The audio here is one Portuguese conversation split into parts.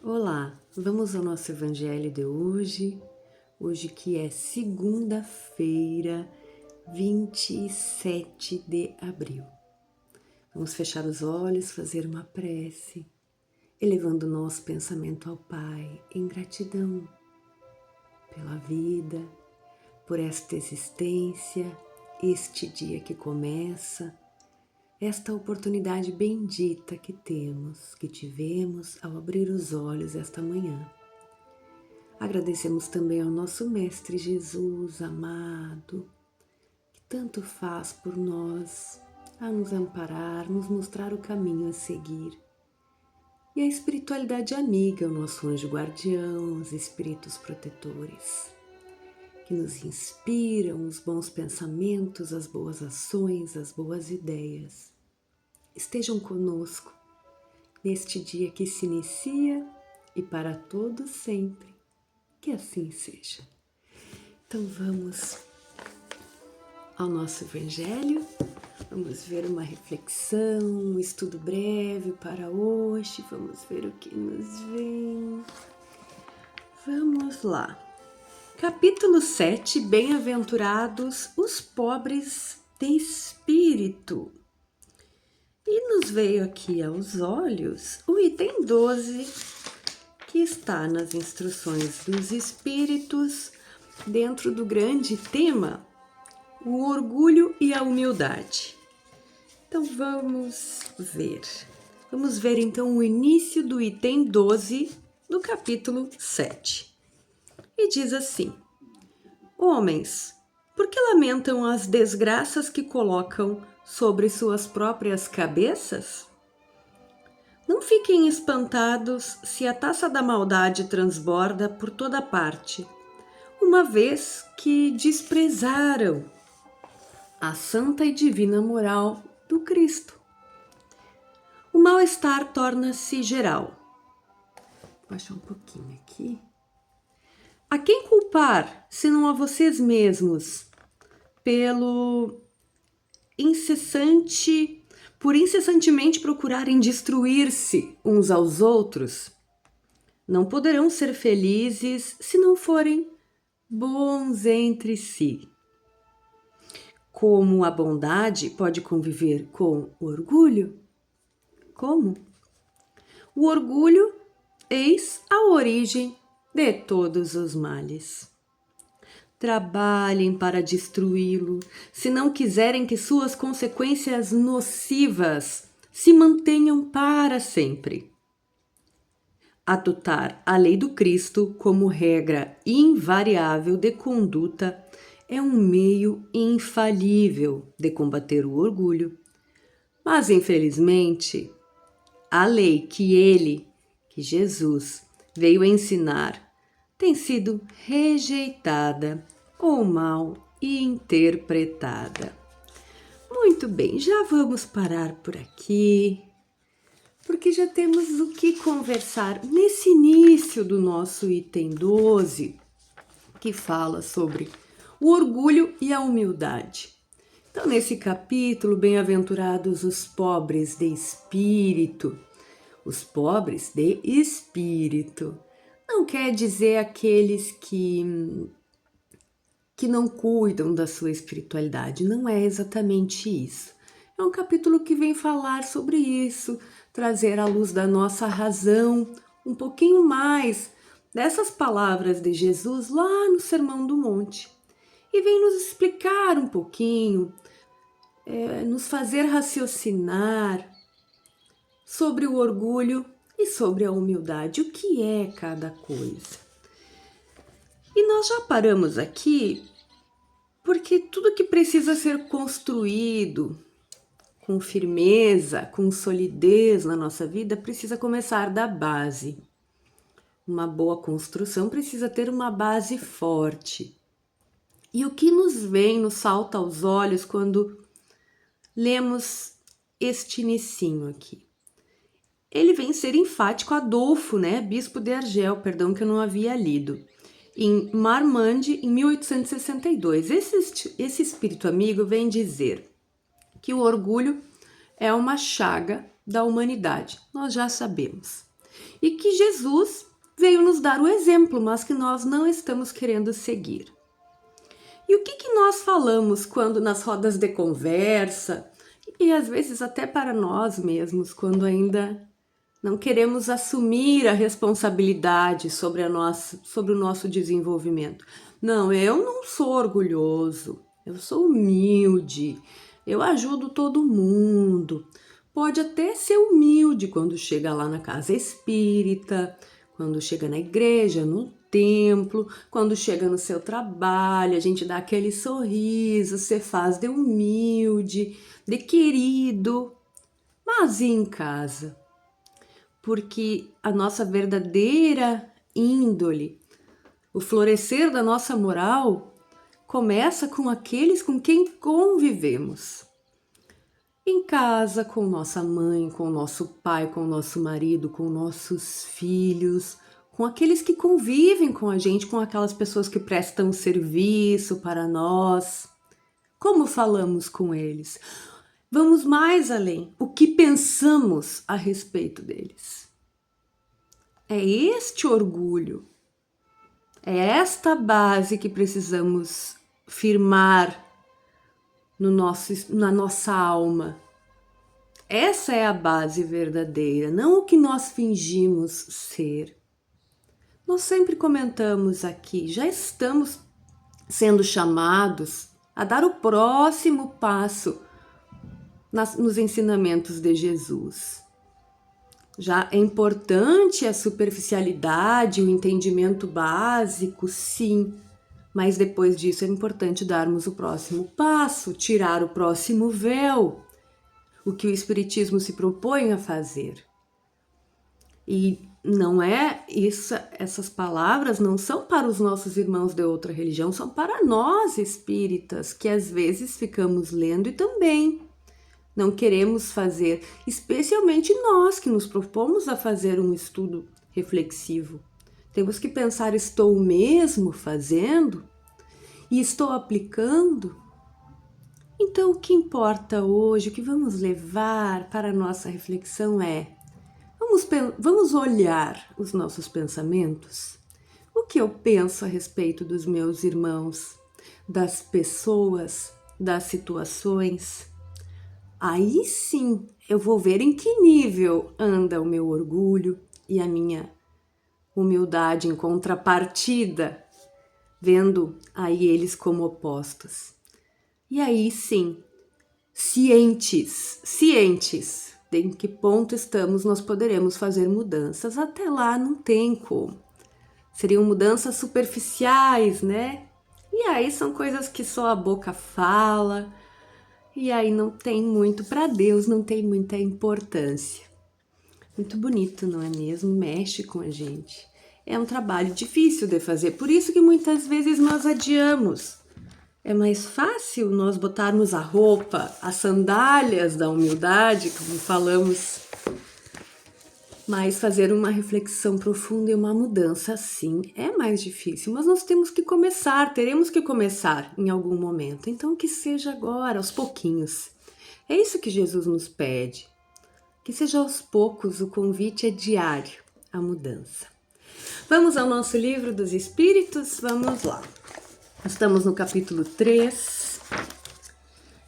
Olá, vamos ao nosso evangelho de hoje, que é segunda-feira, 27 de abril. Vamos fechar os olhos, fazer uma prece, elevando o nosso pensamento ao Pai em gratidão pela vida, por esta existência, este dia que começa, esta oportunidade bendita que tivemos ao abrir os olhos esta manhã. Agradecemos também ao nosso Mestre Jesus amado, que tanto faz por nós, a nos amparar, nos mostrar o caminho a seguir. E a espiritualidade amiga, o nosso anjo guardião, os espíritos protetores, que nos inspiram os bons pensamentos, as boas ações, as boas ideias. Estejam conosco neste dia que se inicia e para todos sempre. Que assim seja. Então vamos ao nosso evangelho, vamos ver uma reflexão, um estudo breve para hoje, vamos ver o que nos vem. Vamos lá. Capítulo 7, Bem-aventurados os pobres de espírito. E nos veio aqui aos olhos o item 12, que está nas instruções dos espíritos, dentro do grande tema, o orgulho e a humildade. Então vamos ver. Vamos ver então o início do item 12 do capítulo 7. E diz assim: Homens, por que lamentam as desgraças que colocam sobre suas próprias cabeças? Não fiquem espantados se a taça da maldade transborda por toda parte, uma vez que desprezaram a santa e divina moral do Cristo. O mal-estar torna-se geral. Vou baixar um pouquinho aqui. A quem culpar, senão a vocês mesmos, por incessantemente procurarem destruir-se uns aos outros? Não poderão ser felizes se não forem bons entre si. Como a bondade pode conviver com o orgulho? Como? O orgulho, eis a origem de todos os males. Trabalhem para destruí-lo, se não quiserem que suas consequências nocivas se mantenham para sempre. Adotar a lei do Cristo como regra invariável de conduta é um meio infalível de combater o orgulho. Mas, infelizmente, a lei que Jesus, veio ensinar, tem sido rejeitada ou mal interpretada. Muito bem, já vamos parar por aqui, porque já temos o que conversar nesse início do nosso item 12, que fala sobre o orgulho e a humildade. Então, nesse capítulo, bem-aventurados os pobres de espírito. Os pobres de espírito não quer dizer aqueles que não cuidam da sua espiritualidade, não é exatamente isso. É um capítulo que vem falar sobre isso, trazer à luz da nossa razão um pouquinho mais dessas palavras de Jesus lá no Sermão do Monte. E vem nos explicar um pouquinho, nos fazer raciocinar sobre o orgulho e sobre a humildade, o que é cada coisa. E nós já paramos aqui porque tudo que precisa ser construído com firmeza, com solidez na nossa vida, precisa começar da base. Uma boa construção precisa ter uma base forte. E o que nos salta aos olhos quando lemos este inicinho aqui? Ele vem ser enfático, Adolfo, bispo de Argel, que eu não havia lido, em Marmande, em 1862. Esse espírito amigo vem dizer que o orgulho é uma chaga da humanidade, nós já sabemos. e que Jesus veio nos dar o exemplo, mas que nós não estamos querendo seguir. E o que nós falamos quando nas rodas de conversa, e às vezes até para nós mesmos, quando ainda não queremos assumir a responsabilidade sobre o nosso desenvolvimento? Não, eu não sou orgulhoso, eu sou humilde, eu ajudo todo mundo. Pode até ser humilde quando chega lá na casa espírita, quando chega na igreja, no templo, quando chega no seu trabalho, a gente dá aquele sorriso, você faz de humilde, de querido, mas e em casa? Porque a nossa verdadeira índole, o florescer da nossa moral, começa com aqueles com quem convivemos. Em casa, com nossa mãe, com nosso pai, com nosso marido, com nossos filhos, com aqueles que convivem com a gente, com aquelas pessoas que prestam serviço para nós. Como falamos com eles? Vamos mais além. O que pensamos a respeito deles? É este orgulho, é esta base que precisamos firmar na nossa alma. Essa é a base verdadeira, não o que nós fingimos ser. Nós sempre comentamos aqui, já estamos sendo chamados a dar o próximo passo nos ensinamentos de Jesus. Já é importante a superficialidade, o entendimento básico, sim, mas depois disso é importante darmos o próximo passo, tirar o próximo véu, o que o Espiritismo se propõe a fazer. E não é isso, essas palavras não são para os nossos irmãos de outra religião, são para nós espíritas, que às vezes ficamos lendo e também não queremos fazer, especialmente nós que nos propomos a fazer um estudo reflexivo. Temos que pensar, estou mesmo fazendo? E estou aplicando? Então, o que importa hoje, o que vamos levar para a nossa reflexão é: vamos olhar os nossos pensamentos? O que eu penso a respeito dos meus irmãos, das pessoas, das situações? Aí sim eu vou ver em que nível anda o meu orgulho e a minha humildade em contrapartida, vendo aí eles como opostos. E aí sim, cientes de em que ponto estamos, nós poderemos fazer mudanças. Até lá não tem como. Seriam mudanças superficiais, né? E aí são coisas que só a boca fala, e aí não tem muito, para Deus não tem muita importância. Muito bonito, não é mesmo? Mexe com a gente. É um trabalho difícil de fazer, por isso que muitas vezes nós adiamos. É mais fácil nós botarmos a roupa, as sandálias da humildade, como falamos, mas fazer uma reflexão profunda e uma mudança, sim, é mais difícil. Mas nós temos que começar, teremos que começar em algum momento. Então, que seja agora, aos pouquinhos. É isso que Jesus nos pede. Que seja aos poucos, o convite é diário, a mudança. Vamos ao nosso livro dos Espíritos? Vamos lá. Estamos no capítulo 3.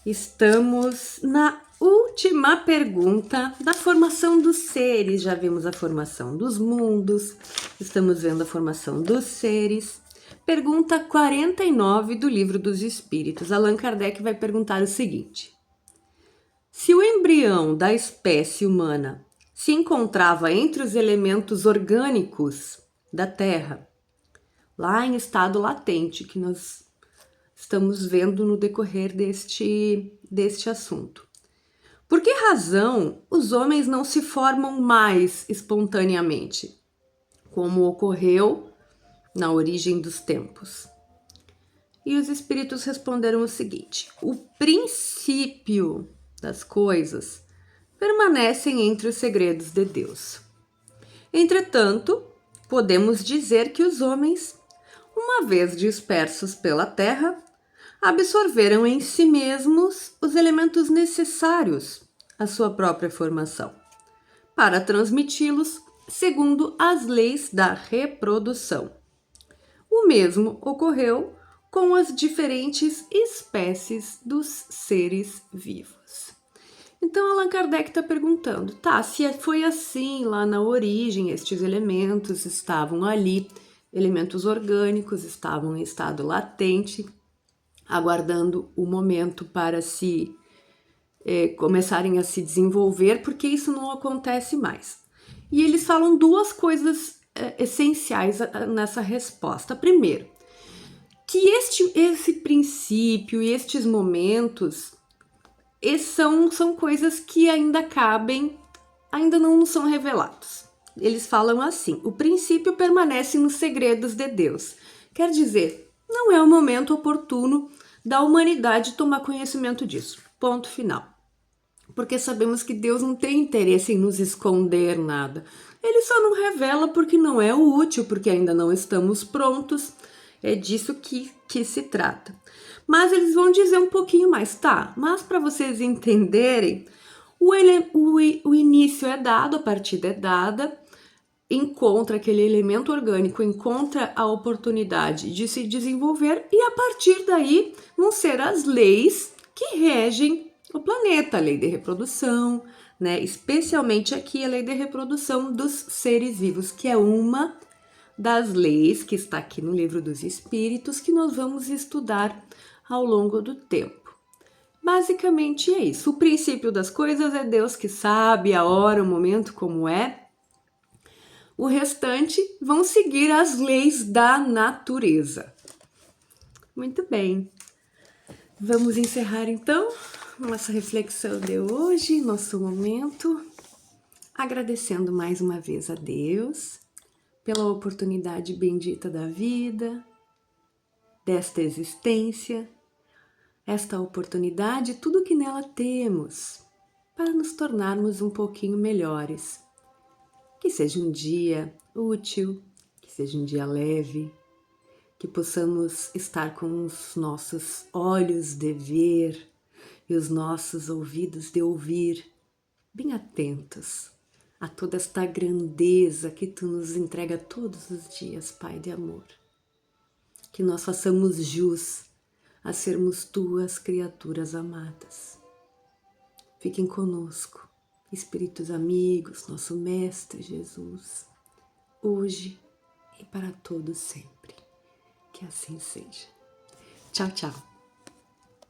Estamos na última pergunta da formação dos seres. Já vimos a formação dos mundos, estamos vendo a formação dos seres. Pergunta 49 do Livro dos Espíritos. Allan Kardec vai perguntar o seguinte: se o embrião da espécie humana se encontrava entre os elementos orgânicos da Terra, lá em estado latente, que nós estamos vendo no decorrer deste assunto, por que razão os homens não se formam mais espontaneamente, como ocorreu na origem dos tempos? E os espíritos responderam o seguinte: o princípio das coisas permanecem entre os segredos de Deus. Entretanto, podemos dizer que os homens, uma vez dispersos pela terra, absorveram em si mesmos os elementos necessários à sua própria formação, para transmiti-los segundo as leis da reprodução. O mesmo ocorreu com as diferentes espécies dos seres vivos. Então, Allan Kardec está perguntando, tá, se foi assim lá na origem, estes elementos estavam ali, elementos orgânicos estavam em estado latente, aguardando o momento para se começarem a se desenvolver, porque isso não acontece mais. E eles falam duas coisas essenciais nessa resposta. Primeiro, que esse princípio e estes momentos são coisas que ainda cabem, ainda não são revelados. Eles falam assim: o princípio permanece nos segredos de Deus. Quer dizer, não é o momento oportuno da humanidade tomar conhecimento disso. Ponto final. Porque sabemos que Deus não tem interesse em nos esconder nada. Ele só não revela porque não é útil, porque ainda não estamos prontos. É disso que se trata. Mas eles vão dizer um pouquinho mais, tá? Mas para vocês entenderem, o início é dado, a partida é dada, encontra aquele elemento orgânico, encontra a oportunidade de se desenvolver e a partir daí vão ser as leis que regem o planeta, a lei de reprodução, né? Especialmente aqui a lei de reprodução dos seres vivos, que é uma das leis que está aqui no Livro dos Espíritos, que nós vamos estudar ao longo do tempo. Basicamente é isso. O princípio das coisas é Deus que sabe a hora, o momento, como é. O restante vão seguir as leis da natureza. Muito bem. Vamos encerrar então nossa reflexão de hoje, nosso momento, agradecendo mais uma vez a Deus pela oportunidade bendita da vida, desta existência, esta oportunidade, tudo que nela temos, para nos tornarmos um pouquinho melhores. Que seja um dia útil, que seja um dia leve, que possamos estar com os nossos olhos de ver e os nossos ouvidos de ouvir, bem atentos a toda esta grandeza que Tu nos entrega todos os dias, Pai de amor. Que nós façamos jus a sermos Tuas criaturas amadas. Fiquem conosco, espíritos amigos, nosso Mestre Jesus, hoje e para todos sempre. Que assim seja. Tchau, tchau.